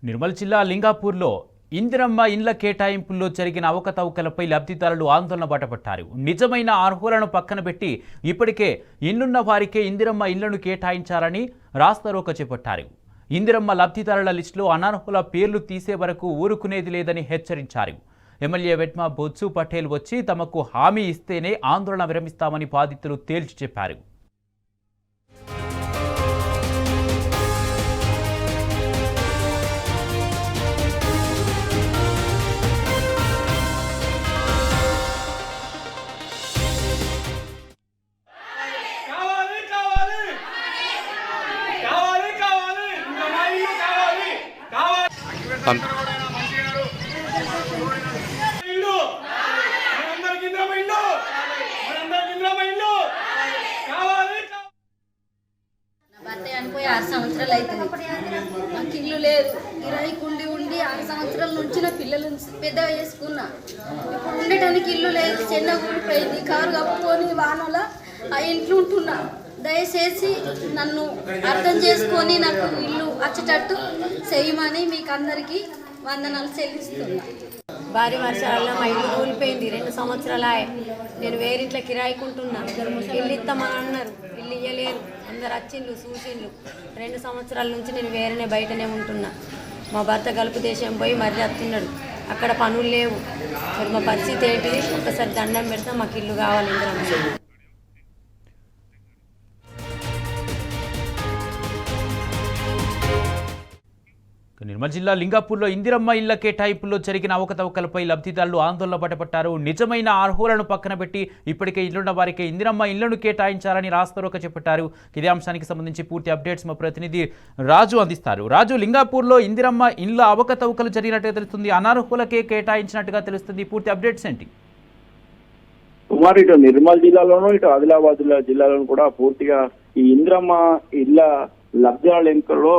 నిర్మల్ జిల్లా లింగాపూర్లో ఇందిరమ్మ ఇండ్ల కేటాయింపుల్లో జరిగిన అవకతవకలపై లబ్ధిదారులు ఆందోళన బాటపట్టారు. నిజమైన అర్హులను పక్కన పెట్టి ఇప్పటికే ఇళ్లున్న వారికే ఇందిరమ్మ ఇళ్లను కేటాయించాలని రాస్తారోకో చేపట్టారు. ఇందిరమ్మ లబ్ధిదారుల లిస్టులో అనర్హుల పేర్లు తీసే వరకు ఊరుకునేది లేదని హెచ్చరించారు. ఎమ్మెల్యే వెట్మా బొత్సు పటేల్ వచ్చి తమకు హామీ ఇస్తేనే ఆందోళన విరమిస్తామని బాధితులు తేల్చి చెప్పారు. భర్త చనిపోయి 6 సంవత్సరాలు అవుతుంది. నాకు ఇల్లు లేదు. కిరాయి ఉండి 6 సంవత్సరాల నుంచి నా పిల్లలను పెద్దగా చేసుకున్నా. ఇప్పుడు ఉండటానికి ఇల్లు లేదు. చిన్న కూలిపోయింది. కారు కప్పుకొని వానల ఆ ఇంట్లో ఉంటున్నా. దయచేసి నన్ను అర్థం చేసుకొని నాకు ఇల్లు వచ్చేటట్టు చేయమని మీకు అందరికీ వందనాలు చెల్లిస్తున్నా. భారీ వర్షాల మా ఇల్లు కూలిపోయింది. 2 సంవత్సరాలు నేను వేరింట్లో కిరాయికుంటున్నా. ఇల్లు ఇస్తామని అన్నారు, ఇల్లు ఇవ్వలేరు. అందరు వచ్చిండ్రు చూసిండ్రు. 2 సంవత్సరాల నుంచి నేను వేరేనే బయటనే ఉంటున్నా. మా భర్త గల్పు దేశం పోయి మర్రి వస్తున్నాడు. అక్కడ పనులు లేవు. మరి మా పరిస్థితి ఏంటిది? ఒకసారి దండం పెడతా, మాకు ఇల్లు కావాలి. ఇందిరమ్మ నిర్మల్ జిల్లా లింగాపూర్లో ఇందిరమ్మ ఇళ్ల కేటాయింపుల్లో జరిగిన అవకతవకలపై లబ్ధిదారులు ఆందోళన బాటపట్టారు. నిజమైన అర్హులను పక్కన పెట్టి ఇప్పటికే ఇళ్లున్న వారికి ఇందిరమ్మ ఇళ్లను కేటాయించాలని రాస్తారోకో చేపట్టారు. ఇదే అంశానికి సంబంధించి పూర్తి అప్డేట్స్ మా ప్రతినిధి రాజు అందిస్తారు. రాజు, లింగాపూర్లో ఇందిరమ్మ ఇళ్ల అవకతవకలు జరిగినట్టుగా తెలుస్తుంది, అనర్హులకే కేటాయించినట్టుగా తెలుస్తుంది. పూర్తి అప్డేట్స్ ఏంటి? కుమార్, ఇటు నిర్మల్ జిల్లాలోనూ ఇటు ఆదిలాబాద్ జిల్లాలోనూ కూడా పూర్తిగా ఈ ఇందిరమ్మ ఇళ్ల లబ్ధిదారుల ఎన్నికల్లో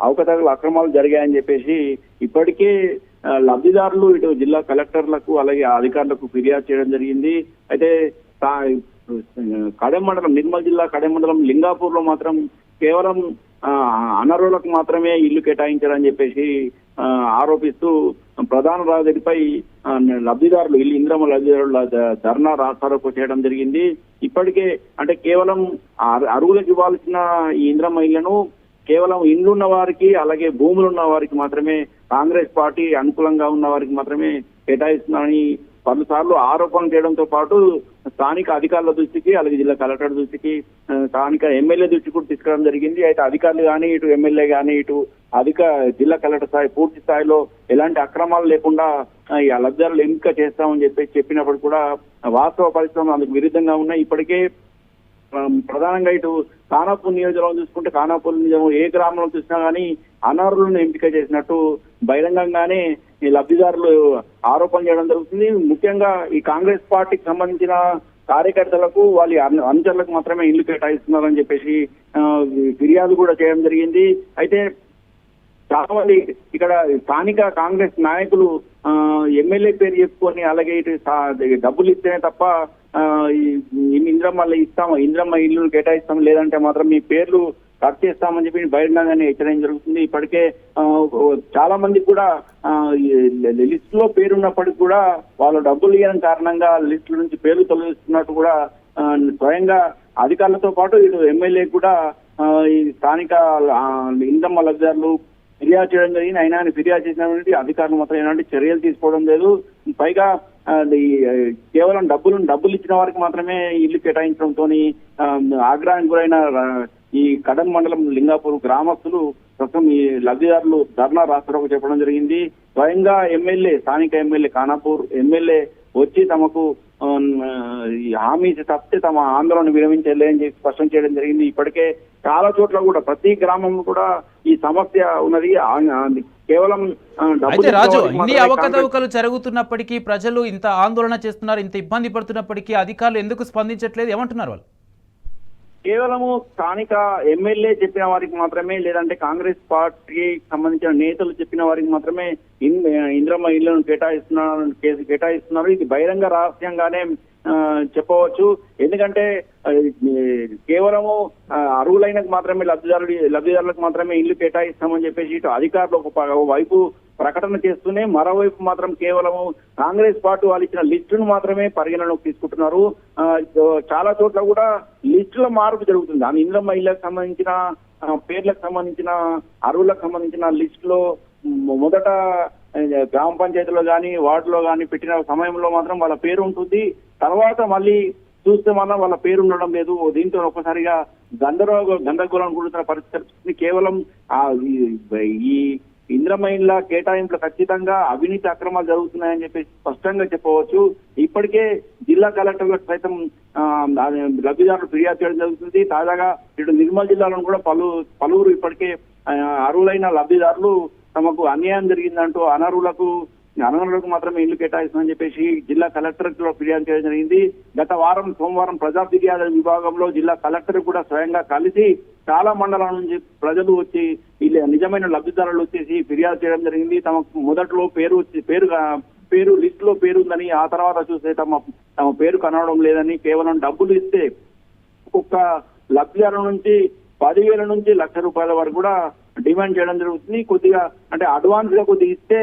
అవకతవకలు అక్రమాలు జరిగాయని చెప్పేసి ఇప్పటికే లబ్ధిదారులు ఇటు జిల్లా కలెక్టర్లకు అలాగే అధికారులకు ఫిర్యాదు చేయడం జరిగింది. అయితే కడెం మండలం, నిర్మల్ జిల్లా కడెం మండలం లింగాపూర్ లో మాత్రం కేవలం అనర్హులకు మాత్రమే ఇల్లు కేటాయించారని చెప్పేసి ఆరోపిస్తూ ప్రధాన రహదారిపై లబ్ధిదారులు ఇందిరమ్మ లబ్ధిదారుల ధర్నా రాస్తారోకో చేయడం జరిగింది. ఇప్పటికే అంటే కేవలం అర్హులకు ఇవ్వాల్సిన ఈ ఇందిరమ్మ ఇళ్లను కేవలం ఇండ్లున్న వారికి అలాగే భూములు ఉన్న వారికి మాత్రమే, కాంగ్రెస్ పార్టీ అనుకూలంగా ఉన్న వారికి మాత్రమే కేటాయిస్తున్నారని పలుసార్లు ఆరోపణలు చేయడంతో పాటు స్థానిక అధికారుల దృష్టికి అలాగే జిల్లా కలెక్టర్ దృష్టికి, స్థానిక ఎమ్మెల్యే దృష్టికి కూడా తీసుకురావడం జరిగింది. అయితే అధికారులు కానీ ఇటు ఎమ్మెల్యే కానీ ఇటు జిల్లా కలెక్టర్ స్థాయి పూర్తి స్థాయిలో ఎలాంటి అక్రమాలు లేకుండా ఈ లబ్ధిదారులు ఎంపిక చేస్తామని చెప్పినప్పుడు కూడా వాస్తవ పరిస్థితులు అందుకు విరుద్ధంగా ఉన్నాయి. ఇప్పటికే ప్రధానంగా ఇటు ఖానాపూర్ నియోజకవర్గం చూసుకుంటే ఖానాపూర్ నియోజకవర్గం ఏ గ్రామంలో చూసినా కానీ అనర్హులను ఎంపిక చేసినట్టు బహిరంగంగానే ఈ లబ్ధిదారులు ఆరోపణ చేయడం జరుగుతుంది. ముఖ్యంగా ఈ కాంగ్రెస్ పార్టీకి సంబంధించిన కార్యకర్తలకు వాళ్ళ అనుచరులకు మాత్రమే ఇల్లు కేటాయిస్తున్నారని చెప్పేసి ఫిర్యాదు కూడా చేయడం జరిగింది. అయితే చాలా మంది ఇక్కడ స్థానిక కాంగ్రెస్ నాయకులు ఎమ్మెల్యే పేరు చెప్పుకొని అలాగే ఇటు డబ్బులు ఇస్తేనే తప్ప ఇందిరమ్మ ఇల్లు కేటాయిస్తాం, లేదంటే మాత్రం మీ పేర్లు కట్ చేస్తామని చెప్పి బహిరంగంగానే హెచ్చరించడం జరుగుతుంది. ఇప్పటికే చాలా మంది కూడా లిస్ట్ లో పేరున్నప్పటికీ కూడా వాళ్ళు డబ్బులు ఇవ్వడం కారణంగా లిస్టు నుంచి పేర్లు తొలగిస్తున్నట్టు కూడా స్వయంగా అధికారులతో పాటు ఇటు ఎమ్మెల్యే కూడా ఈ స్థానిక ఇందిరమ్మ లబ్ధిదారులు ఫిర్యాదు చేయడం జరిగింది. అయినా ఫిర్యాదు చేసినటువంటి అధికారులు మాత్రం ఎలాంటి చర్యలు తీసుకోవడం లేదు. పైగా కేవలం డబ్బులు ఇచ్చిన వారికి మాత్రమే ఇల్లు కేటాయించడంతో ఆగ్రహానికి గురైన ఈ కడెం మండలం లింగాపూర్ గ్రామస్తులు ప్రస్తుతం ఈ లబ్ధిదారులు ధర్నా రాస్తారోకో చెప్పడం జరిగింది. స్వయంగా స్థానిక ఎమ్మెల్యే ఖానాపూర్ ఎమ్మెల్యే వచ్చి తమకు హామీ ఇచ్చి తప్పితే తమ ఆందోళన విరమించలే అని చెప్పి స్పష్టం చేయడం జరిగింది. ఇప్పటికే చాలా చోట్ల కూడా ప్రతి గ్రామంలో కూడా ఈ సమస్య ఉన్నది. కేవలం అయితే రాజు, ఇన్ని అవకతవకలు జరుగుతున్నప్పటికీ ప్రజలు ఇంత ఆందోళన చేస్తున్నారు, ఇంత ఇబ్బంది పడుతున్నప్పటికీ అధికారులు ఎందుకు స్పందించట్లేదు? ఏమంటున్నారు వాళ్ళు? కేవలము స్థానిక ఎమ్మెల్యే చెప్పిన వారికి మాత్రమే, లేదంటే కాంగ్రెస్ పార్టీకి సంబంధించిన నేతలు చెప్పిన వారికి మాత్రమే ఇందిరమ్మ ఇళ్లను కేటాయిస్తున్నారు. ఇది బహిరంగ రహస్యంగానే చెప్పవచ్చు. ఎందుకంటే కేవలము అర్హులైనకు మాత్రమే లబ్ధిదారులకు మాత్రమే ఇల్లు కేటాయిస్తామని చెప్పేసి ఇటు అధికారులు ఒక వైపు ప్రకటన చేస్తూనే మరోవైపు మాత్రం కేవలము కాంగ్రెస్ పార్టీ వాళ్ళు ఇచ్చిన లిస్టును మాత్రమే పరిగణలోకి తీసుకుంటున్నారు. చాలా చోట్ల కూడా లిస్టుల మార్పు జరుగుతుంది. ఆ ఇందిరమ్మ ఇళ్లకు సంబంధించిన పేర్లకు సంబంధించిన అర్హులకు సంబంధించిన లిస్టులో మొదట గ్రామ పంచాయతీలో కానీ వార్డులో కానీ పెట్టిన సమయంలో మాత్రం వాళ్ళ పేరు ఉంటుంది. తర్వాత మళ్ళీ చూస్తే మాత్రం వాళ్ళ పేరు ఉండడం లేదు. దీంతో ఒక్కసారిగా గందరగోళం కూడుతున్న పరిస్థితి. కేవలం ఈ ఇందిరమ్మ ఇళ్ల కేటాయింపులు ఖచ్చితంగా అవినీతి అక్రమాలు జరుగుతున్నాయని చెప్పేసి స్పష్టంగా చెప్పవచ్చు. ఇప్పటికే జిల్లా కలెక్టర్లకు సైతం లబ్ధిదారులు ఫిర్యాదు చేయడం జరుగుతుంది. తాజాగా ఇటు నిర్మల్ జిల్లాలో కూడా పలువురు ఇప్పటికే అర్హులైన లబ్ధిదారులు తమకు అన్యాయం జరిగిందంటూ అనర్హులకు మాత్రమే ఇల్లు కేటాయిస్తుందని చెప్పేసి జిల్లా కలెక్టర్ కూడా ఫిర్యాదు చేయడం జరిగింది. గత సోమవారం ప్రజా ఫిర్యాదు విభాగంలో జిల్లా కలెక్టర్ కూడా స్వయంగా కలిసి చాలా మండలాల నుంచి ప్రజలు వచ్చి నిజమైన లబ్ధిదారులు వచ్చేసి ఫిర్యాదు చేయడం జరిగింది. తమకు మొదట్లో పేరు లిస్ట్ లో పేరు ఉందని, ఆ తర్వాత చూస్తే తమ పేరు కనవడం లేదని, కేవలం డబ్బులు ఇస్తే ఒక్కొక్క లబ్ధిదారుల నుంచి 10,000 నుంచి ₹1,00,000 వరకు కూడా డిమాండ్ చేయడం జరుగుతుంది. కొద్దిగా అంటే అడ్వాన్స్ గా కొద్దిగా ఇస్తే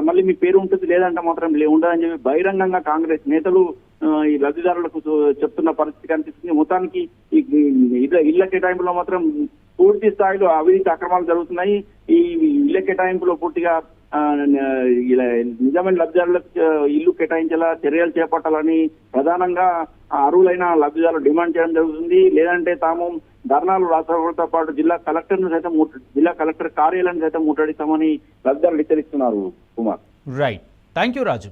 మళ్ళీ మీ పేరు ఉంటుంది, లేదంటే మాత్రం ఉండదని చెప్పి బహిరంగంగా కాంగ్రెస్ నేతలు ఈ లబ్ధిదారులకు చెప్తున్న పరిస్థితి కనిపిస్తుంది. మొత్తానికి ఈ ఇళ్ల కేటాయింపులో మాత్రం పూర్తి స్థాయిలో అవినీతి అక్రమాలు జరుగుతున్నాయి. ఈ ఇళ్ల కేటాయింపులో పూర్తిగా నిజమైన లబ్ధిదారులకు ఇల్లు కేటాయించేలా చర్యలు చేపట్టాలని ప్రధానంగా అర్హులైన లబ్ధిదారులు డిమాండ్ చేయడం జరుగుతుంది. లేదంటే తాము ధర్నాలు రాష్ట్రంతో పాటు జిల్లా కలెక్టర్ కార్యాలయాన్ని సైతం ముట్టడిస్తామని లబ్ధిదారులు హెచ్చరిస్తున్నారు. Kumar, right, thank you Raju.